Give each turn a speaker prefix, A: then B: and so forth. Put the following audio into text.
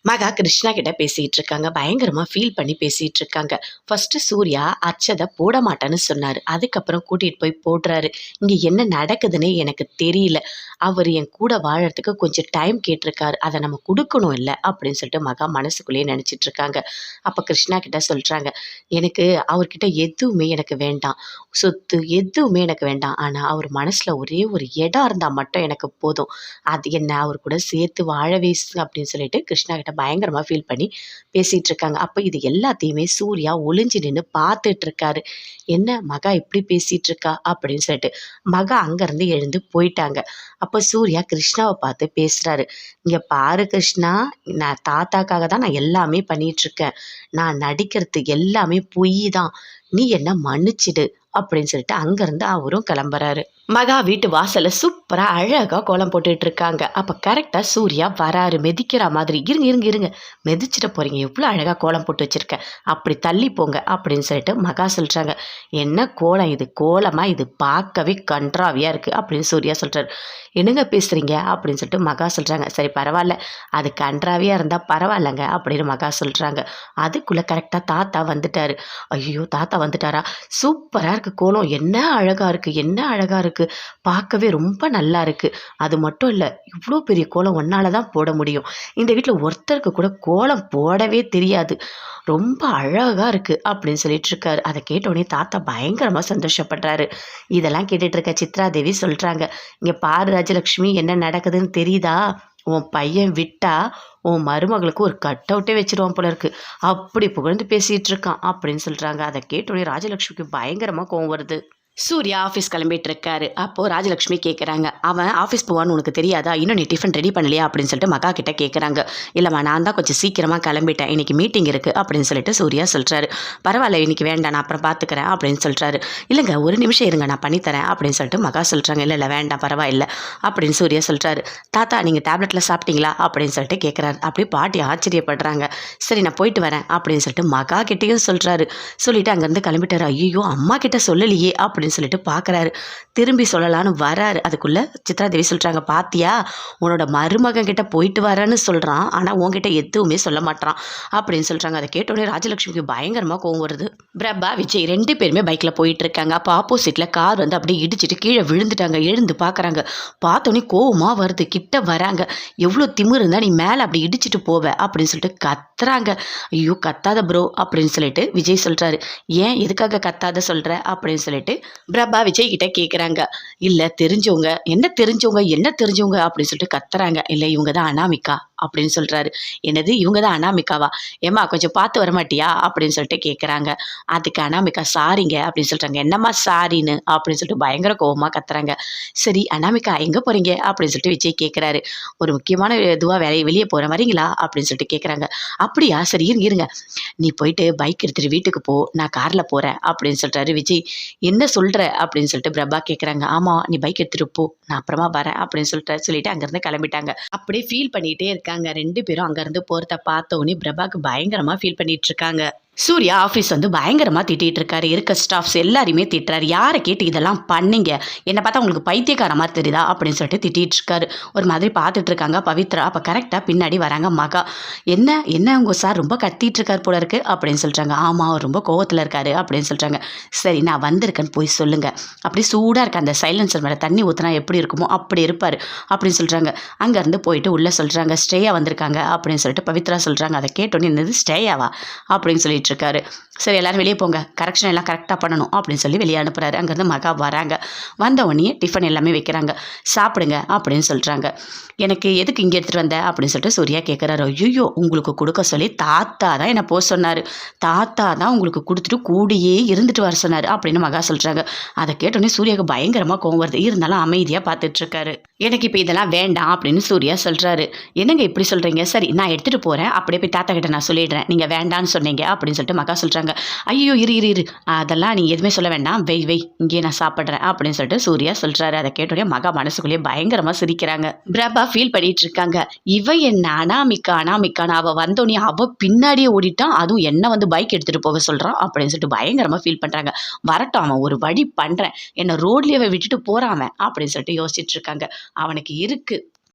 A: மகா கிருஷ்ணா கிட்ட பேசிட்டு இருக்காங்க. பயங்கரமா ஃபீல் பண்ணி பேசிட்டு இருக்காங்க. ஃபர்ஸ்ட் சூர்யா அச்சத போட மாட்டேன்னு சொன்னாரு. அதுக்கப்புறம் கூட்டிட்டு போய் போடுறாரு. இங்க என்ன நடக்குதுன்னே எனக்கு தெரியல. அவர் என் கூட வாழறதுக்கு கொஞ்சம் டைம் கேட்டிருக்காரு. அதை நம்ம கொடுக்கணும் இல்ல அப்படின்னு சொல்லிட்டு மகா மனசுக்குள்ளேயே நினைச்சிட்டு இருக்காங்க. அப்ப கிருஷ்ணா கிட்ட சொல்றாங்க, எனக்கு அவர்கிட்ட எதுவுமே எனக்கு வேண்டாம். சொத்து எதுவுமே எனக்கு வேண்டாம். ஆனா அவர் மனசுல ஒரே ஒரு இடம் இருந்தா மட்டும் எனக்கு போதும். அது என்ன அவர் கூட சேர்த்து வாழவே அப்படின்னு சொல்லிட்டு கிருஷ்ணா கிட்ட பயங்கரமா ஃபீல் பண்ணி பேசிட்டு இருக்காங்க. அப்ப இது எல்லாத்தையுமே சூர்யா ஒளிஞ்சு நின்னு பார்த்துட்டு இருக்காரு. என்ன மகா இப்படி பேசிட்டு இருக்கா அப்படின்னு சொல்லிட்டு மகா அங்கிருந்து எழுந்து போயிட்டாங்க. அப்ப சூர்யா கிருஷ்ணாவை பார்த்து பேசுறாரு. இங்க பாரு கிருஷ்ணா, நான் தாத்தாக்காக தான் நான் எல்லாமே பண்ணிட்டு இருக்கேன். நான் நடிக்கிறது எல்லாமே பொய் தான். நீ என்ன மன்னிச்சிடு அப்படின்னு சொல்லிட்டு அங்கிருந்து அவரும் கிளம்புறாரு. மகா வீட்டு வாசல்ல சூப்பரா அழகா கோலம் போட்டுட்டு இருக்காங்க. அப்ப கரெக்டா சூர்யா வராரு. மிதிக்கிற மாதிரி, இருங்க இருங்க இருங்க, மிதிச்சிட போறீங்க, எவ்வளவு அழகா கோலம் போட்டு வச்சிருக்க, அப்படி தள்ளி போங்க அப்படின்னு சொல்லிட்டு மகா சொல்றாங்க. என்ன கோலம் இது, கோலமா இது, பார்க்கவே கன்றாவியா இருக்கு அப்படின்னு சூர்யா சொல்றாரு. என்னங்க பேசுறீங்க அப்படின்னு சொல்லிட்டு மகா சொல்றாங்க. சரி பரவாயில்ல, அது கன்றாவியா இருந்தா பரவாயில்லங்க அப்படின்னு மகா சொல்றாங்க. அதுக்குள்ள கரெக்டா தாத்தா வந்துட்டாரு. ஐயோ தாத்தா வந்துட்டாரா, சூப்பரா இருக்கு கோலம், என்ன அழகா இருக்கு, என்ன அழகா இருக்கு, பார்க்கவே ரொம்ப நல்லா இருக்கு. அது மட்டும் இல்ல, இவ்வளோ பெரிய கோலம் ஒன்னால தான் போட முடியும். இந்த வீட்டில் ஒருத்தருக்கு கூட கோலம் போடவே தெரியாது. ரொம்ப அழகா இருக்கு அப்படின்னு சொல்லிட்டு இருக்காரு. அதை கேட்டோடனே தாத்தா பயங்கரமா சந்தோஷப்படுறாரு. இதெல்லாம் கேட்டுட்டு இருக்க சித்ரா தேவி சொல்றாங்க, இங்க பாரு ராஜலட்சுமி, என்ன நடக்குதுன்னு தெரியுதா? உன் பையன் விட்டா உன் மருமகளுக்கு ஒரு கட் அவுட்டே வச்சிருவான் போல இருக்கு, அப்படி புகழ்ந்து பேசிட்டு இருக்கான் அப்படின்னு சொல்றாங்க. அதை கேட்டோடனே ராஜலட்சுமிக்கு பயங்கரமா கோவம் வருது. சூர்யா ஆஃபீஸ் கிளம்பிட்டு இருக்காரு. அப்போது ராஜலட்சுமி கேட்குறாங்க, அவன் ஆஃபீஸ் போவான்னு உனக்கு தெரியாதா, இன்னும் நீ டிஃபன் ரெடி பண்ணலையா அப்படின்னு சொல்லிட்டு மகா கிட்ட கேட்குறாங்க. இல்லைம்மா, நான் தான் கொஞ்சம் சீக்கிரமாக கிளம்பிட்டேன், இன்னைக்கு மீட்டிங் இருக்குது அப்படின்னு சொல்லிட்டு சூர்யா சொல்கிறாரு. பரவாயில்ல, இன்னைக்கு வேண்டாம், நான் அப்புறம் பார்த்துக்கிறேன் அப்படின்னு சொல்கிறாரு. இல்லைங்க, ஒரு நிமிஷம் இருங்க, நான் பண்ணித்தரேன் அப்படின்னு சொல்லிட்டு மகா சொல்கிறாங்க. இல்லை இல்லை வேண்டாம், பரவாயில்ல அப்படின்னு சூர்யா சொல்கிறாரு. தாத்தா நீங்கள் டேப்லெட்டில் சாப்பிட்டீங்களா அப்படின்னு சொல்லிட்டு கேட்குறாரு. அப்படியே பாட்டி ஆச்சரியப்படுறாங்க. சரி நான் போயிட்டு வரேன் அப்படின்னு சொல்லிட்டு மகா கிட்டேயும் சொல்கிறாரு. சொல்லிவிட்டு அங்கேருந்து கிளம்பிட்டாரு. ஐயோ அம்மா கிட்ட சொல்லலையே அப்படின்னு சொல்லிட்டு பார்க்குறாரு. திரும்பி சொல்லலான்னு வராரு. அதுக்குள்ள சித்ரா தேவி சொல்றாங்க, பாத்தியா, உன்னோட மருமகன் கிட்ட போயிட்டு வரேன்னு சொல்றான், ஆனா உன்கிட்ட எதுவுமே சொல்ல மாட்டான் அப்படின்னு சொல்றாங்க. அதை கேட்டோடனே ராஜலட்சுமிக்கு பயங்கரமா கோவம் வருது. பிரபா விஜய் ரெண்டு பேருமே பைக்ல போயிட்டு இருக்காங்க. அப்போ ஆப்போசிட்ல கார் வந்து அப்படியே இடிச்சிட்டு கீழே விழுந்துட்டாங்க. எழுந்து பார்க்குறாங்க. பார்த்தோன்னே கோவமா வருது. கிட்ட வராங்க. எவ்வளோ திமிரு இருந்தா நீ மேலே அப்படி இடிச்சிட்டு போவ அப்படின்னு சொல்லிட்டு கத்துறாங்க. ஐயோ கத்தாத ப்ரோ அப்படின்னு சொல்லிட்டு விஜய் சொல்றாரு. ஏன் எதுக்காக கத்தாத சொல்ற அப்படின்னு சொல்லிட்டு பிரபா விஜய் கிட்ட கேட்குறாங்க. இல்லை தெரிஞ்சவங்க, என்ன தெரிஞ்சவங்க, என்ன தெரிஞ்சவங்க அப்படின்னு சொல்லிட்டு கத்துறாங்க. இல்லை இவங்க தான் அனாமிகா அப்படின்னு சொல்கிறாரு. என்னது இவங்க தான் அனாமிகாவா, ஏம்மா கொஞ்சம் பார்த்து வரமாட்டியா அப்படின்னு சொல்லிட்டு கேட்குறாங்க. அதுக்கு அனாமிகா சாரிங்க அப்படின்னு சொல்கிறாங்க. என்னம்மா சாரின்னு அப்படின்னு சொல்லிட்டு பயங்கர கோவமாக கத்துறாங்க. சரி அனாமிகா எங்கே போகிறீங்க அப்படின்னு சொல்லிட்டு விஜய் கேட்குறாரு. ஒரு முக்கியமான இதுவாக வெளியே போகிற வரீங்களா அப்படின்னு சொல்லிட்டு கேட்குறாங்க. அப்படியா, சரி இருங்க இருங்க, நீ போயிட்டு பைக் எடுத்துகிட்டு வீட்டுக்கு போ, நான் காரில் போகிறேன் அப்படின்னு சொல்கிறாரு விஜய். என்ன சொல்கிற அப்படின்னு சொல்லிட்டு பிரபா கேட்குறாங்க. ஆமாம் நீ பைக் எடுத்துகிட்டு போ, நான் அப்புறமா வரேன் அப்படின்னு சொல்லிட்டு அங்கேருந்து கிளம்பிட்டாங்க. அப்படியே ஃபீல் பண்ணிகிட்டே இருக்காங்க ரெண்டு பேரும். அங்கேருந்து போகிறத பார்த்த உடனே பிரபாக்கு பயங்கரமாக ஃபீல் பண்ணிட்டு இருக்காங்க. சூர்யா ஆஃபீஸ் வந்து பயங்கரமாக திட்டிகிட்டு இருக்காரு. இருக்க ஸ்டாஃப்ஸ் எல்லாரையுமே திட்டுறாரு. யாரை கேட்டு இதெல்லாம் பண்ணீங்க, என்னை பார்த்தா உங்களுக்கு பைத்தியக்கார மாதிரி தெரியுதா அப்படின்னு சொல்லிட்டு திட்டிகிட்டு இருக்காரு. ஒரு மாதிரி பார்த்துட்டு இருக்காங்க பவித்ரா. அப்போ கரெக்டாக பின்னாடி வராங்க மகா. என்ன என்ன உங்கள் சார் ரொம்ப கத்திட்டு இருக்கார் போல இருக்கு அப்படின்னு சொல்கிறாங்க. ஆமாம் அவர் ரொம்ப கோவத்தில் இருக்காரு அப்படின்னு சொல்கிறாங்க. சரி நான் வந்திருக்கேன்னு போய் சொல்லுங்கள், அப்படி சூடாக இருக்க அந்த சைலன்சர் மேலே தண்ணி ஊற்றினா எப்படி இருக்குமோ அப்படி இருப்பார் அப்படின்னு சொல்கிறாங்க. அங்கேருந்து போயிட்டு உள்ளே சொல்கிறாங்க, ஸ்டேயா வந்திருக்காங்க அப்படின்னு சொல்லிட்டு பவித்ரா சொல்கிறாங்க. அதை கேட்டோன்னே என்னது ஸ்டேயாவா அப்படின்னு சொல்லி இருக்காரு. சரி எல்லாரும் வெளியே போங்க, கரெக்ஷன் எல்லாம் கரெக்டாக பண்ணணும் அப்படின்னு சொல்லி வெளியே அனுப்புறாரு. அங்கேருந்து மகா வராங்க. வந்த உடனே டிஃபன் எல்லாமே வைக்கிறாங்க. சாப்பிடுங்க அப்படின்னு சொல்கிறாங்க. எனக்கு எதுக்கு இங்கே எடுத்துகிட்டு வந்த அப்படின்னு சொல்லிட்டு சூர்யா கேட்குறாரு. ஐயோ உங்களுக்கு கொடுக்க சொல்லி தாத்தா தான் என்னை போக சொன்னார், தாத்தா தான் உங்களுக்கு கொடுத்துட்டு கூடியே இருந்துட்டு வர சொன்னார் அப்படின்னு மகா சொல்கிறாங்க. அதை கேட்டோன்னே சூர்யாவுக்கு பயங்கரமாக கோவம் வருது. இருந்தாலும் அமைதியாக பார்த்துட்ருக்காரு. எனக்கு இப்போ இதெல்லாம் வேண்டாம் அப்படின்னு சூர்யா சொல்கிறாரு. என்னங்க இப்படி சொல்கிறீங்க, சரி நான் எடுத்துகிட்டு போகிறேன், அப்படியே போய் தாத்தா கிட்ட நான் சொல்லிடுறேன், நீங்கள் வேண்டான்னு சொன்னீங்க அப்படின்னு சொல்லிட்டு மகா சொல்கிறாங்க. ஐயோ இரு இரு இரு, அதெல்லாம் நீ எதுவுமே சொல்ல வேண்டாம், வெய் இங்கே நான் சாப்பிட்றேன் அப்படின்னு சொல்லிட்டு சூர்யா சொல்கிறாரு. அதை கேட்டோடனே மகா மனசுக்குள்ளேயே பயங்கரமாக சிரிக்கிறாங்க. பிரபா ஃபீல் பண்ணிட்டு இருக்காங்க. இவ என்ன அனாமிக்கான்னு அவள் வந்தோடனே அவள் பின்னாடியே ஓடிட்டான், அதுவும் என்ன வந்து பைக் எடுத்துகிட்டு போக சொல்கிறான் அப்படின்னு சொல்லிட்டு பயங்கரமாக ஃபீல் பண்ணுறாங்க. வரட்டும், அவன் ஒரு வழி பண்ணுறேன், என்னை ரோட்லேயே விட்டுட்டு போகிறான் அவன் அப்படின்னு சொல்லிட்டு யோசிச்சுட்டு இருக்காங்க. அவனுக்கு இருக்கு